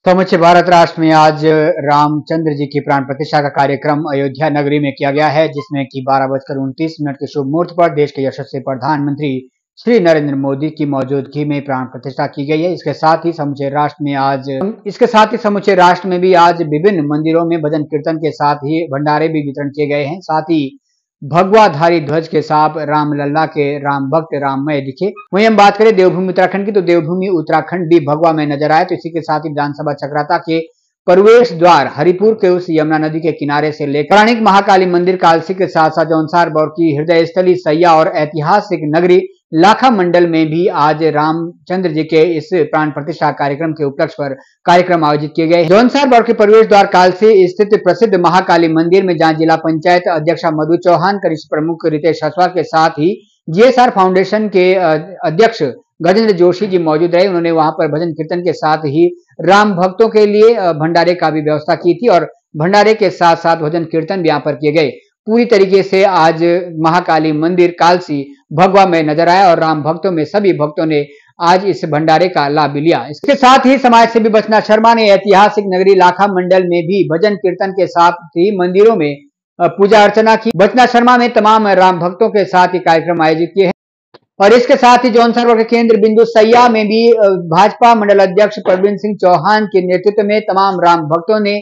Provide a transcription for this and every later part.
समूचे भारत राष्ट्र में आज रामचंद्र जी की प्राण प्रतिष्ठा का कार्यक्रम अयोध्या नगरी में किया गया है, जिसमें कि 12:29 के शुभ मुहूर्त पर देश के यशस्वी प्रधानमंत्री श्री नरेंद्र मोदी की मौजूदगी में प्राण प्रतिष्ठा की गई है। इसके साथ ही समूचे राष्ट्र में भी आज विभिन्न मंदिरों में भजन कीर्तन के साथ ही भंडारे भी वितरण किए गए हैं। साथ ही भगवाधारी ध्वज के साथ राम लल्ला के राम भक्त राममय दिखे। वहीं हम बात करें देवभूमि उत्तराखंड की, तो देवभूमि उत्तराखंड भी भगवा में नजर आए। तो इसी के साथ ही विधानसभा चक्राता के प्रवेश द्वार हरिपुर के उस यमुना नदी के किनारे से लेकर पौराणिक महाकाली मंदिर कालसी के साथ साथ जौनसार बौर की हृदय स्थली सैया और ऐतिहासिक नगरी लाखा मंडल में भी आज रामचंद्र जी के इस प्राण प्रतिष्ठा कार्यक्रम के उपलक्ष्य पर कार्यक्रम आयोजित किए गए। जौनसार बौर के प्रवेश द्वार कालसी स्थित प्रसिद्ध महाकाली मंदिर में जहां जिला पंचायत अध्यक्षा मधु चौहान, कनिष्ठ प्रमुख रितेश हसवाल के साथ ही जीएसआर फाउंडेशन के अध्यक्ष गजेंद्र जोशी जी मौजूद रहे। उन्होंने वहां पर भजन कीर्तन के साथ ही राम भक्तों के लिए भंडारे का भी व्यवस्था की थी और भंडारे के साथ साथ भजन कीर्तन भी यहाँ पर किए गए। पूरी तरीके से आज महाकाली मंदिर कालसी भगवा में नजर आया और राम भक्तों में सभी भक्तों ने आज इस भंडारे का लाभ भी लिया। इसके साथ ही समाज सेवी बचना शर्मा ने ऐतिहासिक नगरी लाखा मंडल में भी भजन कीर्तन के साथ ही मंदिरों में पूजा अर्चना की। बचना शर्मा में तमाम राम भक्तों के साथ ही कार्यक्रम आयोजित किए हैं और इसके साथ ही जौनसार के केंद्र बिंदु सैया में भी भाजपा मंडल अध्यक्ष प्रवीण सिंह चौहान के नेतृत्व में तमाम राम भक्तों ने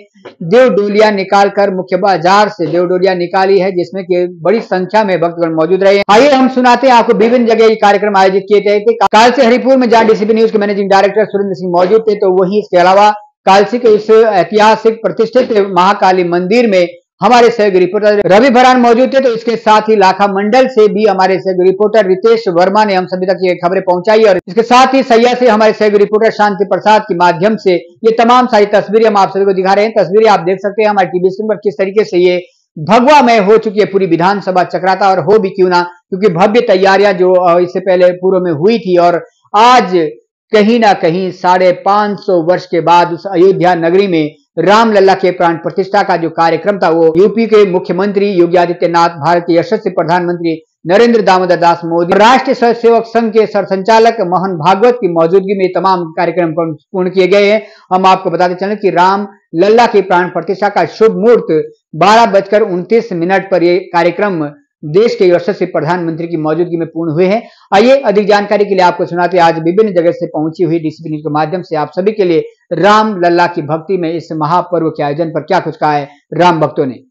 देव डोलियां निकालकर मुख्य बाजार से देव डोलियां निकाली है, जिसमें कि बड़ी संख्या में भक्तगण मौजूद रहे। आइए हम सुनाते हैं आपको विभिन्न जगह ये कार्यक्रम आयोजित किए गए थे। कालसी हरिपुर में जहां डीसीबी न्यूज के मैनेजिंग डायरेक्टर सुरेंद्र सिंह मौजूद थे, तो वहीं इसके अलावा कालसी के इस ऐतिहासिक प्रतिष्ठित महाकाली मंदिर में हमारे सहयोगी रिपोर्टर रवि भरान मौजूद थे। तो इसके साथ ही लाखा मंडल से भी हमारे सहयोगी रिपोर्टर रितेश वर्मा ने हम सभी तक ये खबरें पहुंचाई और इसके साथ ही सैया से हमारे सहयोगी रिपोर्टर शांति प्रसाद के माध्यम से ये तमाम सारी तस्वीरें हम आप सभी को दिखा रहे हैं। तस्वीरें आप देख सकते हैं हमारे टीवी स्क्रीन पर किस तरीके से ये भगवा में हो चुकी है पूरी विधानसभा चक्राता, और हो भी क्यों ना, क्योंकि भव्य तैयारियां जो इससे पहले पूर्व में हुई थी और आज कहीं ना कहीं 550 वर्ष के बाद उस अयोध्या नगरी में राम लल्ला के प्राण प्रतिष्ठा का जो कार्यक्रम था वो यूपी के मुख्यमंत्री योगी आदित्यनाथ, भारत के यशस्वी प्रधानमंत्री नरेंद्र दामोदर दास मोदी, राष्ट्रीय स्वयं सेवक संघ के सरसंचालक मोहन भागवत की मौजूदगी में तमाम कार्यक्रम पूर्ण किए गए हैं। हम आपको बताते चलें कि राम लल्ला की प्राण प्रतिष्ठा का शुभ मुहूर्त 12:29 पर यह कार्यक्रम देश के यशस्वी प्रधानमंत्री की मौजूदगी में पूर्ण हुए हैं। आइए अधिक जानकारी के लिए आपको सुनाते आज विभिन्न जगह से पहुंची हुई डीसीबी न्यूज के माध्यम से आप सभी के लिए राम लल्ला की भक्ति में इस महापर्व के आयोजन पर क्या कुछ कहा है राम भक्तों ने।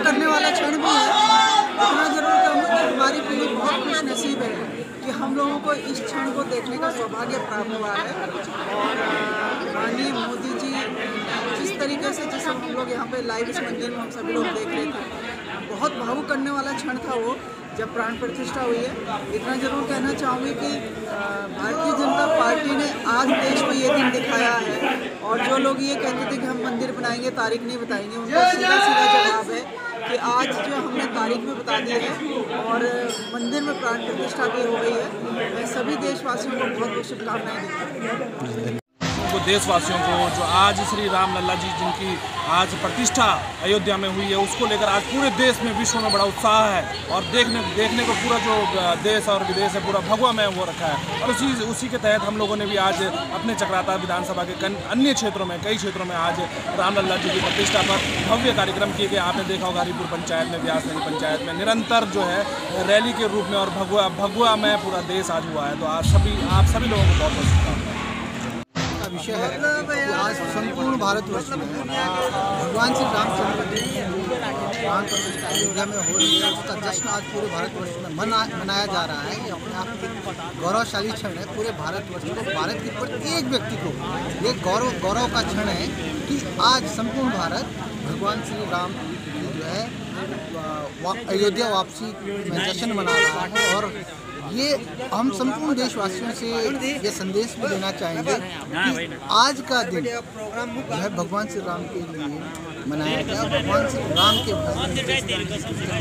करने वाला क्षण भी है, इतना जरूर कहूँ कि हमारी पीढ़ी बहुत खुश नसीब है कि हम लोगों को इस क्षण को देखने का सौभाग्य प्राप्त हुआ है। और माननीय मोदी जी जिस तरीके से जिस हम लोग यहाँ पे लाइव इस मंदिर में हम सभी लोग देख रहे थे, बहुत भावुक करने वाला क्षण था वो जब प्राण प्रतिष्ठा हुई है। इतना जरूर कहना चाहूँगी कि भारतीय जनता पार्टी ने आज देश को ये दिन दिखाया है और जो लोग ये कहते थे कि हम मंदिर बनाएंगे तारीख नहीं बताएंगे, उनका सीधा सीधा जवाब है कि आज जो हमने तारीख भी बता दी है और मंदिर में प्राण प्रतिष्ठा भी हो गई है। मैं सभी देशवासियों को बहुत बहुत शुभकामनाएं देता हूँ। देशवासियों को जो आज श्री राम लल्ला जी जिनकी आज प्रतिष्ठा अयोध्या में हुई है, उसको लेकर आज पूरे देश में विश्व में बड़ा उत्साह है और देखने को पूरा जो देश और विदेश है पूरा भगवा में वो रखा है। और उसी के तहत हम लोगों ने भी आज अपने चक्राता विधानसभा के अन्य क्षेत्रों में कई क्षेत्रों में आज राम लल्ला जी की प्रतिष्ठा पर भव्य कार्यक्रम किए गए। आपने देखा होगा हरिपुर पंचायत में, व्यास नदी पंचायत में निरंतर जो है रैली के रूप में और भगवा में पूरा देश आज हुआ है। तो आज आप सभी लोगों को बहुत बहुत शुभकामनाएं। विषय है कि आज संपूर्ण भारतवर्ष में भगवान श्री रामचंद्र जी प्राण प्रतिष्ठा अयोध्या में हो रही है, उसका जश्न आज पूरे भारतवर्ष में मनाया जा रहा है। ये अपने आप में गौरवशाली क्षण है पूरे भारतवर्ष को, भारत के प्रत्येक व्यक्ति को ये गौरव का क्षण है कि आज संपूर्ण भारत भगवान श्री राम की जो है अयोध्या वापसी में जश्न मना रहा है। और ये हम संपूर्ण देशवासियों से ये संदेश भी देना चाहेंगे कि आज का दिन जो है भगवान श्री राम के लिए मनाया गया। भगवान श्री राम के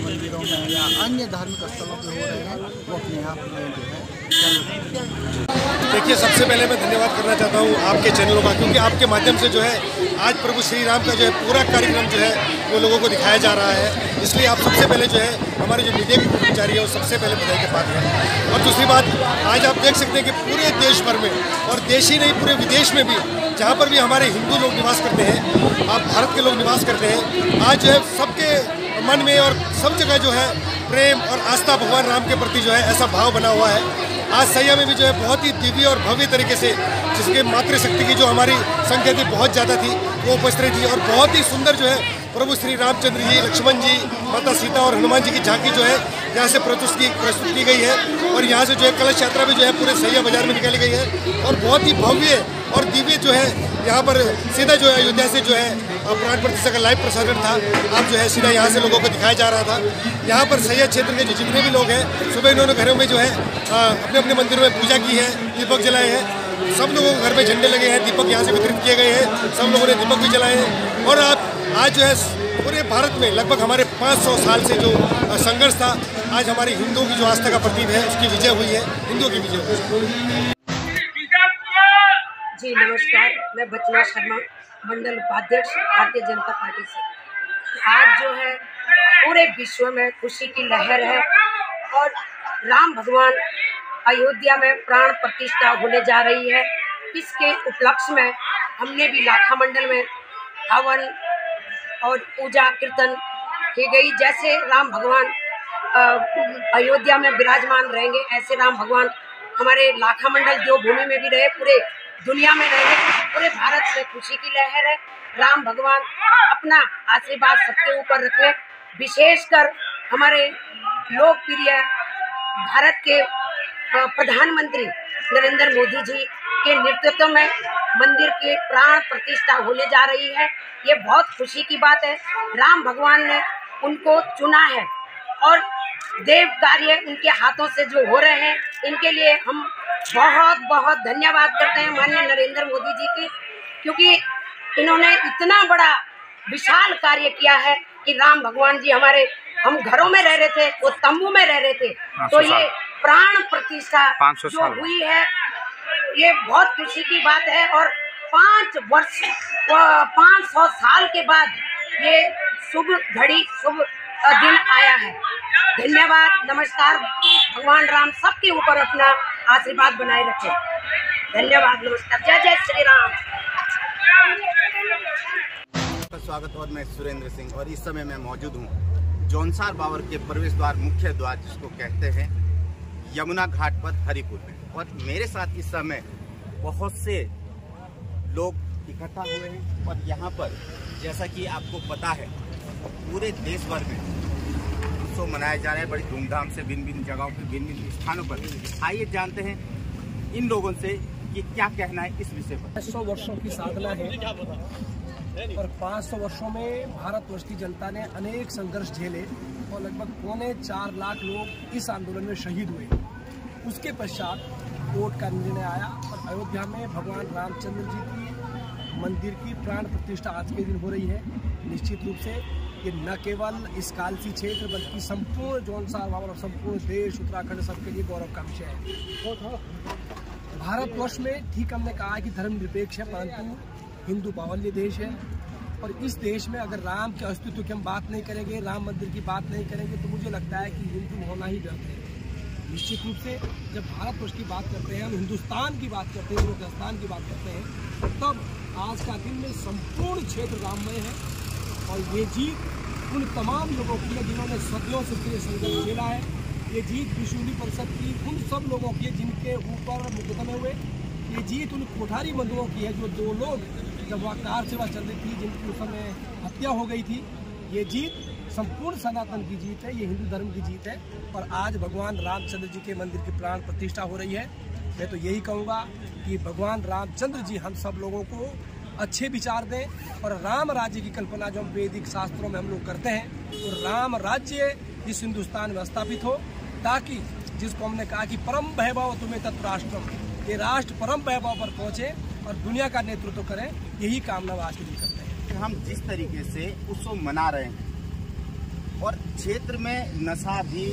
मंदिरों में या अन्य धार्मिक स्थलों पर हो रहे हैं वो अपने आप में जो है। देखिए, सबसे पहले मैं धन्यवाद करना चाहता हूँ आपके चैनलों का, क्योंकि आपके माध्यम से जो है आज प्रभु श्री राम का जो है पूरा कार्यक्रम जो है वो लोगों को दिखाया जा रहा है। इसलिए आप सबसे पहले जो है हमारे जो मीडिया के कर्मचारी है वो सबसे पहले बधाई के पात्र हैं। और दूसरी बात, आज आप देख सकते हैं कि पूरे देश भर में और देश ही नहीं पूरे विदेश में भी जहाँ पर भी हमारे हिंदू लोग निवास करते हैं, आप भारत के लोग निवास करते हैं, आज जो है सबके मन में और सब जगह जो है प्रेम और आस्था भगवान राम के प्रति जो है ऐसा भाव बना हुआ है। आज सैया में भी जो है बहुत ही दिव्य और भव्य तरीके से, जिसके मातृशक्ति की जो हमारी संख्या थी बहुत ज़्यादा थी, वो उपस्थित थी और बहुत ही सुंदर जो है प्रभु श्री रामचंद्र जी, लक्ष्मण जी, माता सीता और हनुमान जी की झांकी जो है यहाँ से प्रस्तुत की गई है। और यहाँ से जो है कलश यात्रा भी जो है पूरे सैया बाजार में निकाली गई है और बहुत ही भव्य और दिव्य जो है यहाँ पर सीधा जो है अयोध्या से जो है प्राण प्रतिष्ठा का लाइव प्रसारण था। आप जो है सीधा यहाँ से लोगों को दिखाया जा रहा था। यहाँ पर सैया क्षेत्र के जितने भी लोग हैं, सुबह इन्होंने घरों में जो है अपने अपने मंदिरों में पूजा की है, दीपक जलाए हैं। सब लोगों के घर में झंडे लगे हैं, दीपक यहाँ से वितरित किए गए हैं, सब लोगों ने दीपक भी जलाए हैं। और आज जो है पूरे भारत में लगभग हमारे 500 साल से जो संघर्ष था, आज हमारी हिंदुओं की जो आस्था का प्रतीक है उसकी विजय हुई है, हिंदुओं की विजय हुई है। जी नमस्कार, मैं बचना शर्मा, मंडल उपाध्यक्ष भारतीय जनता पार्टी से। आज जो है पूरे विश्व में खुशी की लहर है और राम भगवान अयोध्या में प्राण प्रतिष्ठा होने जा रही है। इसके उपलक्ष्य में हमने भी लाखा मंडल में हवन और पूजा कीर्तन की गई। जैसे राम भगवान अयोध्या में विराजमान रहेंगे, ऐसे राम भगवान हमारे लाखा मंडल देवभूमि में भी रहे, पूरे दुनिया में रहे, पूरे भारत में खुशी की लहर है। राम भगवान अपना आशीर्वाद सबके ऊपर रखे। विशेषकर हमारे लोकप्रिय भारत के प्रधानमंत्री नरेंद्र मोदी जी के नेतृत्व में मंदिर की प्राण प्रतिष्ठा होने जा रही है। ये बहुत खुशी की बात है। राम भगवान ने उनको चुना है और देव कार्य उनके हाथों से जो हो रहे हैं, इनके लिए हम बहुत बहुत धन्यवाद करते हैं माननीय नरेंद्र मोदी जी की, क्योंकि इन्होंने इतना बड़ा विशाल कार्य किया है कि राम भगवान जी हम घरों में रह रहे थे, वो तंबू में रह रहे थे, तो ये प्राण प्रतिष्ठा जो हुई है ये बहुत खुशी की बात है। और 500 साल के बाद ये शुभ घड़ी, शुभ दिन आया है। धन्यवाद, नमस्कार। भगवान राम सबके ऊपर अपना आशीर्वाद बनाए रखे। धन्यवाद, नमस्कार, जय जय श्री राम। स्वागत। और मैं सुरेंद्र सिंह और इस समय मैं मौजूद हूँ जौनसार बावर के प्रवेश द्वार, मुख्य द्वार जिसको कहते हैं, यमुना घाट पर हरिपुर में। और मेरे साथ इस समय बहुत से लोग इकट्ठा हुए हैं और यहाँ पर जैसा कि आपको पता है पूरे देश भर में उत्सव मनाया जा रहा है बड़ी धूमधाम से, भिन्न भिन्न जगहों पर, भिन्न भिन्न स्थानों पर। आइए जानते हैं इन लोगों से कि क्या कहना है इस विषय पर। 100 वर्षों की साधना है और 500 वर्षों में भारतवर्ष की जनता ने अनेक संघर्ष झेले और लगभग 4.25 लाख लोग इस आंदोलन में शहीद हुए। उसके पश्चात कोर्ट का निर्णय आया और अयोध्या में भगवान रामचंद्र जी की मंदिर की प्राण प्रतिष्ठा आज के दिन हो रही है। निश्चित रूप से ये न केवल इस कालसी क्षेत्र बल्कि संपूर्ण जौनसार बावर और संपूर्ण देश, उत्तराखंड सबके लिए गौरव का विषय है। भारतवर्ष में ठीक हमने कहा है कि धर्मनिरपेक्ष है, परंतु हिंदू बावल्य देश है और इस देश में अगर राम के अस्तित्व की हम बात नहीं करेंगे, राम मंदिर की बात नहीं करेंगे, तो मुझे लगता है कि हिंदू होना ही व्यर्थ है। निश्चित रूप से जब भारतवर्ष की बात करते हैं, हम हिंदुस्तान की बात करते हैं, हिंदुस्तान की बात करते हैं, तब आज का दिन में संपूर्ण क्षेत्र राममय है। और ये जीत उन तमाम लोगों की है जिन्होंने सदियों से पूरे संघर्ष झेला है। ये जीत विश्व परिषद की उन सब लोगों की है जिनके ऊपर मुकदमे हुए। ये जीत उन कोठारी बंधुओं की है जो 2 लोग जब वहाँ कार सेवा चल रही थी जिनकी उस समय हत्या हो गई थी। ये जीत संपूर्ण सनातन की जीत है, ये हिंदू धर्म की जीत है। और आज भगवान रामचंद्र जी के मंदिर की प्राण प्रतिष्ठा हो रही है। मैं तो यही कहूँगा कि भगवान रामचंद्र जी हम सब लोगों को अच्छे विचार दें और राम राज्य की कल्पना जो हम वैदिक शास्त्रों में हम लोग करते हैं, तो राम राज्य इस हिंदुस्तान में स्थापित हो, ताकि जिसको हमने कहा कि परम वैभव तुम्हें तत् राष्ट्रम, ये राष्ट्र परम वैभव पर पहुँचे और दुनिया का नेतृत्व करें। यही कामना आज के दिन करते हैं। कि हम जिस तरीके से उत्सव मना रहे हैं और क्षेत्र में नशा भी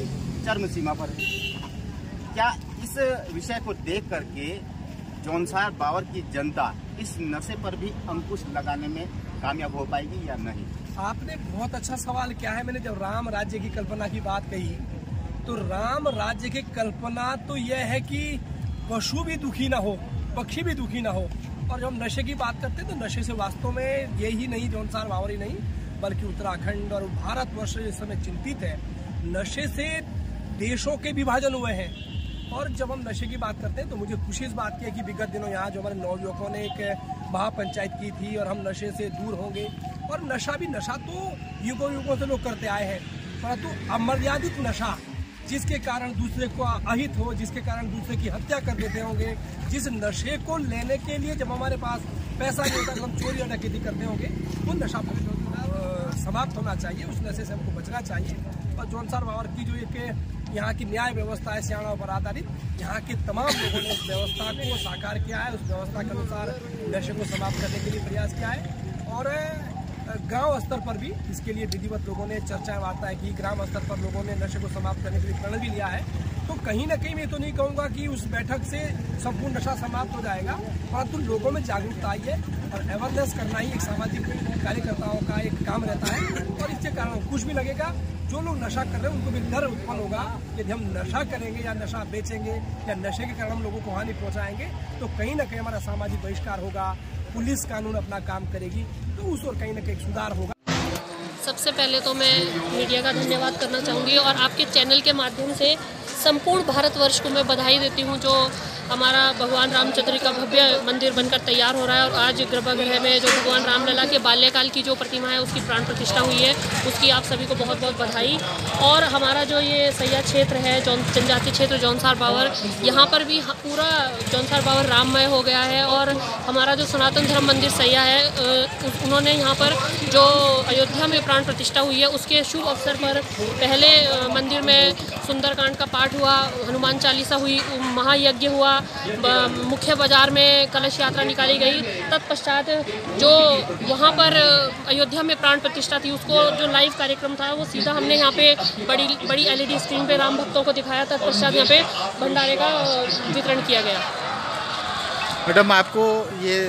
चरम सीमा पर है, क्या इस विषय को देख करके जौनसार बावर की जनता इस नशे पर भी अंकुश लगाने में कामयाब हो पाएगी या नहीं? आपने बहुत अच्छा सवाल किया है। मैंने जब राम राज्य की कल्पना की बात कही तो राम राज्य की कल्पना तो यह है कि पशु भी दुखी ना हो, पक्षी भी दुखी ना हो। और जब हम नशे की बात करते हैं तो नशे से वास्तव में यही नहीं जौनसार बावर ही नहीं बल्कि उत्तराखंड और भारतवर्ष इस समय चिंतित है। नशे से देशों के विभाजन हुए हैं। और जब हम नशे की बात करते हैं तो मुझे खुशी इस बात की है कि विगत दिनों यहाँ जो हमारे नवयुवकों ने एक महापंचायत की थी और हम नशे से दूर होंगे। और नशा तो युगों युगों से लोग करते आए हैं, परंतु अमर्यादित नशा जिसके कारण दूसरे को अहित हो, जिसके कारण दूसरे की हत्या कर देते होंगे, जिस नशे को लेने के लिए जब हमारे पास पैसा नहीं होता तो हम चोरी और डकैती करते होंगे, वो नशा समाप्त होना चाहिए। उस नशे से हमको बचना चाहिए। और जौनसार बावर की जो एक यहाँ की न्याय व्यवस्था है सियाणा पर आधारित, यहाँ के तमाम लोगों ने उस व्यवस्था को साकार किया है। उस व्यवस्था के अनुसार नशे को समाप्त करने के लिए प्रयास किया है। और गांव स्तर पर भी इसके लिए विधिवत लोगों ने चर्चाएं वार्ताएं की। ग्राम स्तर पर लोगों ने नशे को समाप्त करने के लिए प्रण भी लिया है। तो कहीं ना कहीं मैं तो नहीं कहूँगा कि उस बैठक से संपूर्ण नशा समाप्त हो जाएगा, परंतु लोगों में जागरूकता आई है और अवेयरनेस करना ही एक सामाजिक कार्यकर्ताओं का एक काम रहता है। और इसके कारण कुछ भी लगेगा, जो लोग नशा कर रहे हैं उनको भी डर उत्पन्न होगा कि यदि हम नशा करेंगे या नशा बेचेंगे या नशे के कारण हम लोगों को हानि पहुँचाएंगे तो कहीं ना कहीं हमारा सामाजिक बहिष्कार होगा, पुलिस कानून अपना काम करेगी, तो उस ओर कहीं ना कहीं सुधार होगा। सबसे पहले तो मैं मीडिया का धन्यवाद करना चाहूँगी और आपके चैनल के माध्यम से संपूर्ण भारतवर्ष को मैं बधाई देती हूँ जो हमारा भगवान रामचंद्र का भव्य मंदिर बनकर तैयार हो रहा है। और आज गर्भगृह में जो भगवान रामलला के बाल्यकाल की जो प्रतिमा है उसकी प्राण प्रतिष्ठा हुई है, उसकी आप सभी को बहुत बहुत बधाई। और हमारा जो ये सैया क्षेत्र है जनजातीय क्षेत्र जौनसार बावर, यहाँ पर भी पूरा जौनसार बावर राममय हो गया है। और हमारा जो सनातन धर्म मंदिर सैया है उन्होंने यहाँ पर जो अयोध्या में प्राण प्रतिष्ठा हुई है उसके शुभ अवसर पर पहले मंदिर में सुंदरकांड का पाठ हुआ, हनुमान चालीसा हुई, महायज्ञ हुआ, मुख्य बाजार में कलश यात्रा निकाली गई। तत्पश्चात जो वहाँ पर अयोध्या में प्राण प्रतिष्ठा थी उसको जो लाइव कार्यक्रम था वो सीधा हमने यहाँ पे बड़ी LED स्क्रीन पे राम भक्तों को दिखाया। तत्पश्चात यहाँ पे भंडारे का वितरण किया गया। मैडम, आपको ये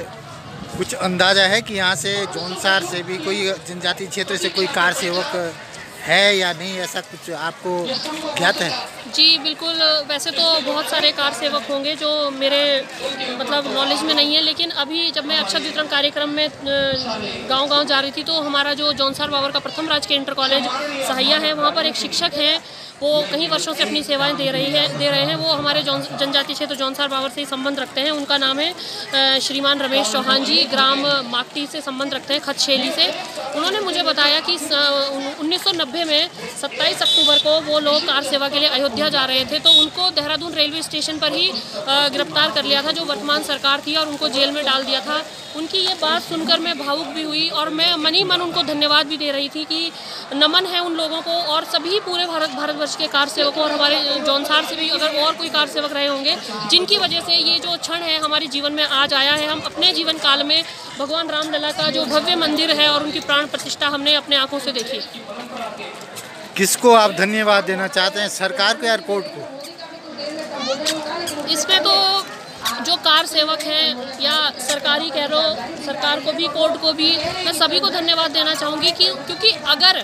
कुछ अंदाजा है कि यहाँ से जौनसार से भी कोई जनजातीय क्षेत्र से कोई कार सेवक है या नहीं, ऐसा कुछ आपको ज्ञात है? जी बिल्कुल, वैसे तो बहुत सारे कार सेवक होंगे जो मेरे मतलब नॉलेज में नहीं है, लेकिन अभी जब मैं अक्षत वितरण कार्यक्रम में गांव-गांव जा रही थी तो हमारा जो जौनसार बावर का प्रथम राजकीय इंटर कॉलेज सहिया है वहाँ पर एक शिक्षक हैं, वो कई वर्षों से अपनी सेवाएं दे रहे हैं। वो हमारे जनजातीय क्षेत्र जौनसार बावर से ही संबंध रखते हैं। उनका नाम है श्रीमान रमेश चौहान जी, ग्राम माकटी से संबंध रखते हैं, खतशेली से। उन्होंने मुझे बताया कि 1990 में 27 अक्टूबर को वो लोग कार सेवा के लिए अयोध्या जा रहे थे तो उनको देहरादून रेलवे स्टेशन पर ही गिरफ्तार कर लिया था जो वर्तमान सरकार थी और उनको जेल में डाल दिया था। उनकी ये बात सुनकर मैं भावुक भी हुई और मैं मनी मन उनको धन्यवाद भी दे रही थी कि नमन है उन लोगों को और सभी पूरे भारतवर्ष के कार सेवकों और हमारे जौनसार से भी अगर और कोई कार सेवक रहे होंगे जिनकी वजह से ये जो क्षण है हमारे जीवन में आज आया है। हम अपने जीवन काल में भगवान रामलला का जो भव्य मंदिर है और उनकी प्राण प्रतिष्ठा हमने अपने आंखों से देखी। किसको आप धन्यवाद देना चाहते हैं, सरकार को या कोर्ट को? इसमें तो जो कार सेवक हैं या सरकारी कह लो, सरकार को भी कोर्ट को भी मैं सभी को धन्यवाद देना चाहूँगी कि क्योंकि अगर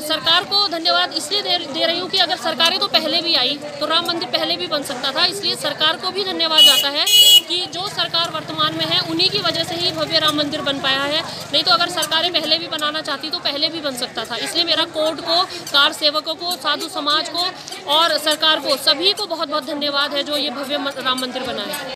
सरकार को धन्यवाद इसलिए दे रही हूँ कि अगर सरकारें तो पहले भी आई तो राम मंदिर पहले भी बन सकता था, इसलिए सरकार को भी धन्यवाद जाता है कि जो सरकार वर्तमान में है उन्हीं की वजह से ही भव्य राम मंदिर बन पाया है। नहीं तो अगर सरकारें पहले भी बनाना चाहती तो पहले भी बन सकता था। इसलिए मेरा कोर्ट को, कार सेवकों को, साधु समाज को और सरकार को सभी को बहुत बहुत धन्यवाद है जो ये भव्य राम मंदिर बना है।